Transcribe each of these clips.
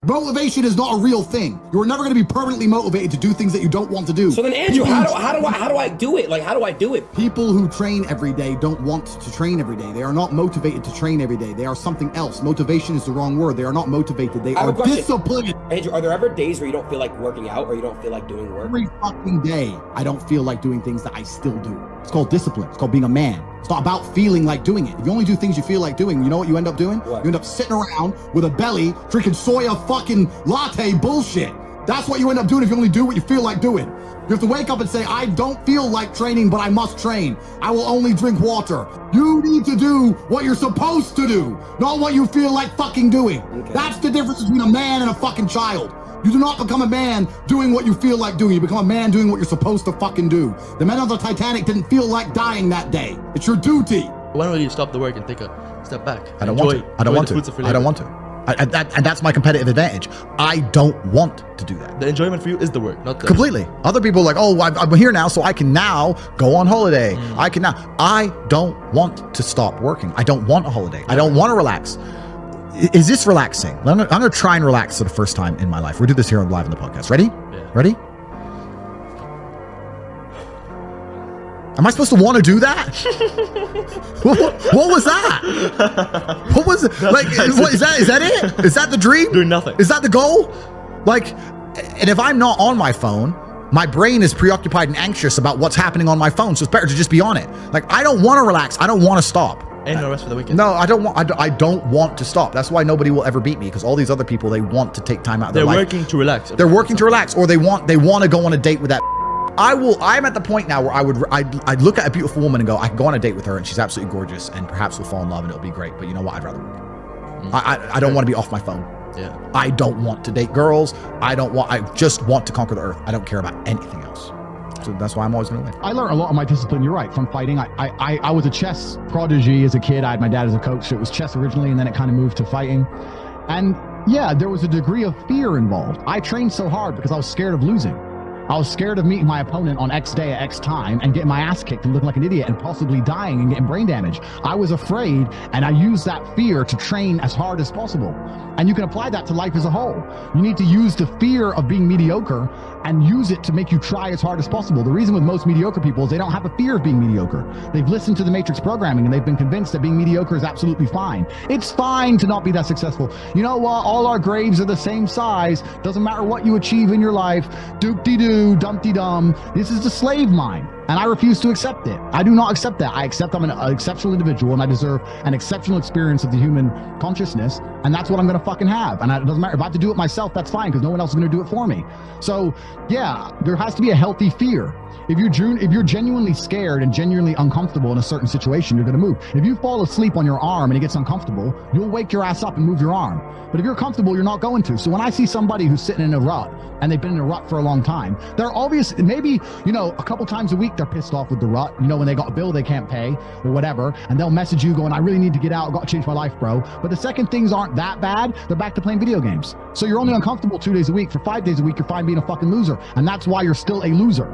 Motivation is not a real thing. You're never going to be permanently motivated to do things that you don't want to do. So then, Andrew, how do I do it? Like, how do I do it? People who train every day don't want to train every day. They are not motivated to train every day. They are something else. Motivation is the wrong word. They are not motivated. They are disciplined. Andrew, are there ever days where you don't feel like working out or you don't feel like doing work? Every fucking day, I don't feel like doing things that I still do. It's called discipline. It's called being a man. It's not about feeling like doing it. If you only do things you feel like doing, you know what you end up doing? What? You end up sitting around with a belly, drinking soya fucking latte bullshit. That's what you end up doing if you only do what you feel like doing. You have to wake up and say, I don't feel like training, but I must train. I will only drink water. You need to do what you're supposed to do, not what you feel like fucking doing. Okay. That's the difference between a man and a fucking child. You do not become a man doing what you feel like doing. You become a man doing what you're supposed to fucking do. The men on the Titanic didn't feel like dying that day. It's your duty. When will you stop the work and take a step back? I don't want to. I don't want to. And that's my competitive advantage. I don't want to do that. The enjoyment for you is the work, not the... Completely. Other people are like, oh, I'm here now, so I can now go on holiday. I don't want to stop working. I don't want a holiday. I don't want to relax. Is this relaxing? I'm gonna try and relax for the first time in my life. We'll do this here live on the podcast. Ready? Yeah. Ready? Am I supposed to want to do that? what was that? What was it? Like, what is that? Is that it? Is that the dream? Doing nothing. Is that the goal? Like, and if I'm not on my phone, my brain is preoccupied and anxious about what's happening on my phone. So it's better to just be on it. Like, I don't want to relax. I don't want to stop. Ain't no rest for the weekend. No, I don't want to stop. That's why nobody will ever beat me, because all these other people, they want to take time out of their life. They're working to relax. They're working to relax, or they want to go on a date with that. I'm at the point now where I'd look at a beautiful woman and go, I can go on a date with her and she's absolutely gorgeous and perhaps we'll fall in love and it'll be great. But you know what? I'd rather work. I don't want to be off my phone. Yeah. I don't want to date girls. I just want to conquer the earth. I don't care about anything else. So that's why I'm always going to win. I learned a lot of my discipline. You're right. From fighting. I was a chess prodigy as a kid. I had my dad as a coach. So it was chess originally, and then it kind of moved to fighting. And yeah, there was a degree of fear involved. I trained so hard because I was scared of losing. I was scared of meeting my opponent on X day at X time and getting my ass kicked and looking like an idiot and possibly dying and getting brain damage. I was afraid, and I used that fear to train as hard as possible. And you can apply that to life as a whole. You need to use the fear of being mediocre and use it to make you try as hard as possible. The reason with most mediocre people is they don't have a fear of being mediocre. They've listened to the Matrix programming and they've been convinced that being mediocre is absolutely fine. It's fine to not be that successful. You know what? All our graves are the same size. Doesn't matter what you achieve in your life. Doop-de-doo, dumpty-dum. This is the slave mind. And I refuse to accept it. I do not accept that. I accept I'm an exceptional individual and I deserve an exceptional experience of the human consciousness. And that's what I'm going to fucking have. And it doesn't matter. If I have to do it myself, that's fine, because no one else is going to do it for me. So yeah, there has to be a healthy fear. If you're genuinely scared and genuinely uncomfortable in a certain situation, you're going to move. If you fall asleep on your arm and it gets uncomfortable, you'll wake your ass up and move your arm. But if you're comfortable, you're not going to. So when I see somebody who's sitting in a rut and they've been in a rut for a long time, they're obvious, maybe, a couple times a week they're pissed off with the rut, when they got a bill they can't pay or whatever, and they'll message you going, I really need to get out, I've got to change my life, bro. But the second things aren't that bad, they're back to playing video games. So you're only uncomfortable 2 days a week. For 5 days a week, you're fine being a fucking loser. And that's why you're still a loser.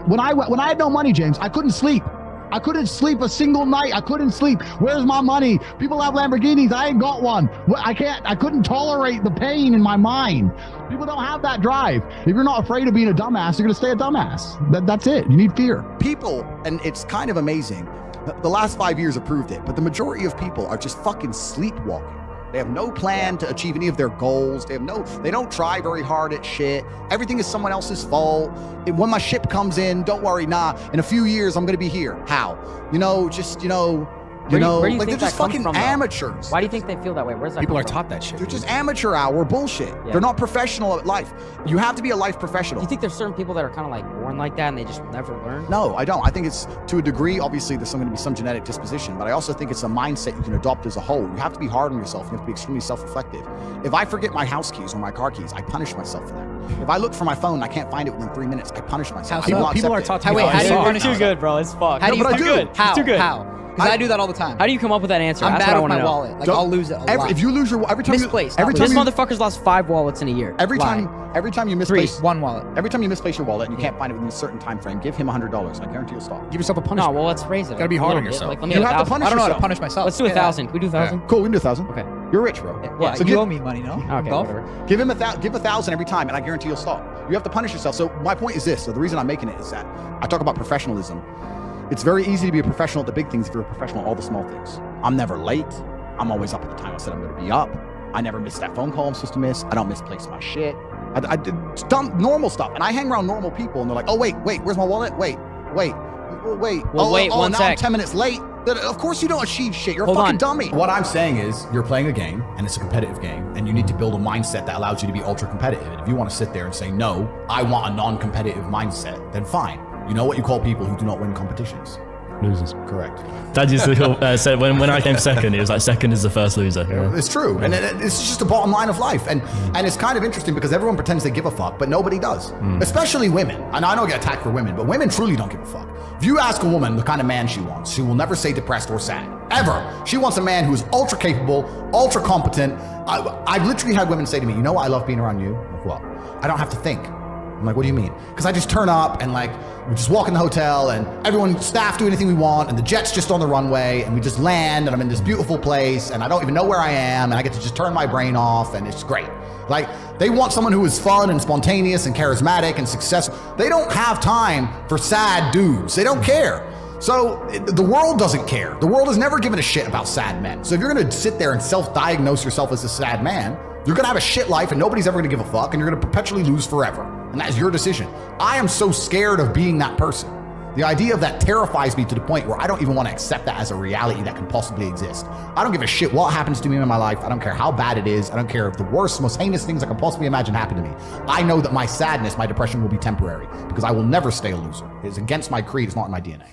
When I had no money, James, I couldn't sleep. I couldn't sleep a single night. I couldn't sleep. Where's my money? People have Lamborghinis. I ain't got one. I couldn't tolerate the pain in my mind. People don't have that drive. If you're not afraid of being a dumbass, you're going to stay a dumbass. That's it. You need fear. People, and it's kind of amazing, the last 5 years have proved it, but the majority of people are just fucking sleepwalking. They have no plan to achieve any of their goals. They don't try very hard at shit. Everything is someone else's fault. And when my ship comes in, don't worry, in a few years, I'm going to be here. How? Like they're just fucking amateurs. Why do you think they feel that way? Where's that People are taught that shit. They're just amateur hour bullshit. Yeah. They're not professional at life. You have to be a life professional. You think there's certain people that are kind of like born like that and they just never learn? No, I don't. I think it's to a degree, obviously there's going to be some genetic disposition, but I also think it's a mindset you can adopt as a whole. You have to be hard on yourself. You have to be extremely self-reflective. If I forget my house keys or my car keys, I punish myself for that. If I look for my phone and I can't find it within 3 minutes, I punish myself. People are taught to be You're soft. too good, bro. It's fucked. How do you How? Because I do that all the time. How do you come up with that answer? I'm That's bad what I with want my to know. wallet. Like I'll lose it a lot. If you lose your every time Misplaced, every not time This you, motherfucker's lost 5 wallets in a year. every time you misplace One wallet. every time you misplace your wallet and you can't find it within a certain time frame, give him $100. I guarantee you'll stop. Give yourself a punishment. No, well, let's raise it. Gotta be hard a on little bit. yourself. Like, let me You get have to 1,000. punish I don't know how to yourself. punish myself. Let's do 1,000. Can we do 1,000? Cool, we can do 1,000. Okay. You're rich, bro. Yeah, So you owe me money, no? Okay, Golf? whatever. Give 1,000 every time, and I guarantee you'll stop. You have to punish yourself. So my point is this. So the reason I'm making it is that I talk about professionalism. It's very easy to be a professional at the big things if you're a professional at all the small things. I'm never late. I'm always up at the time I said I'm going to be up. I never miss that phone call I'm supposed to miss. I don't misplace my shit. I did dumb, normal stuff. And I hang around normal people, and they're like, oh, wait, where's my wallet? Wait. Well, oh, wait, one now sec. I'm 10 minutes late. Of course you don't achieve shit. You're a Hold fucking on. dummy. What I'm saying is you're playing a game, and it's a competitive game, and you need to build a mindset that allows you to be ultra competitive. And if you want to sit there and say, no, I want a non-competitive mindset, then fine. You know what you call people who do not win competitions? Losers. Correct. Dad used to said when I came second, it was like second is the first loser. You know? It's true, and it's just a bottom line of life, and it's kind of interesting because everyone pretends they give a fuck, but nobody does, especially women. And I don't get attacked for women, but women truly don't give a fuck. If you ask a woman the kind of man she wants, she will never say depressed or sad, ever. She wants a man who is ultra capable, ultra competent. I've literally had women say to me, you know what I love being around you? I'm like, well, I don't have to think. I'm like, what do you mean? Because I just turn up and like, we just walk in the hotel and everyone, staff do anything we want and the jet's just on the runway and we just land and I'm in this beautiful place and I don't even know where I am and I get to just turn my brain off and it's great. Like, they want someone who is fun and spontaneous and charismatic and successful. They don't have time for sad dudes. They don't care. So the world doesn't care. The world has never given a shit about sad men. So if you're gonna sit there and self-diagnose yourself as a sad man, you're gonna have a shit life and nobody's ever gonna give a fuck and you're gonna perpetually lose forever. And that's your decision. I am so scared of being that person. The idea of that terrifies me to the point where I don't even want to accept that as a reality that can possibly exist. I don't give a shit what happens to me in my life. I don't care how bad it is. I don't care if the worst, most heinous things I can possibly imagine happen to me. I know that my sadness, my depression will be temporary because I will never stay a loser. It is against my creed. It's not in my DNA.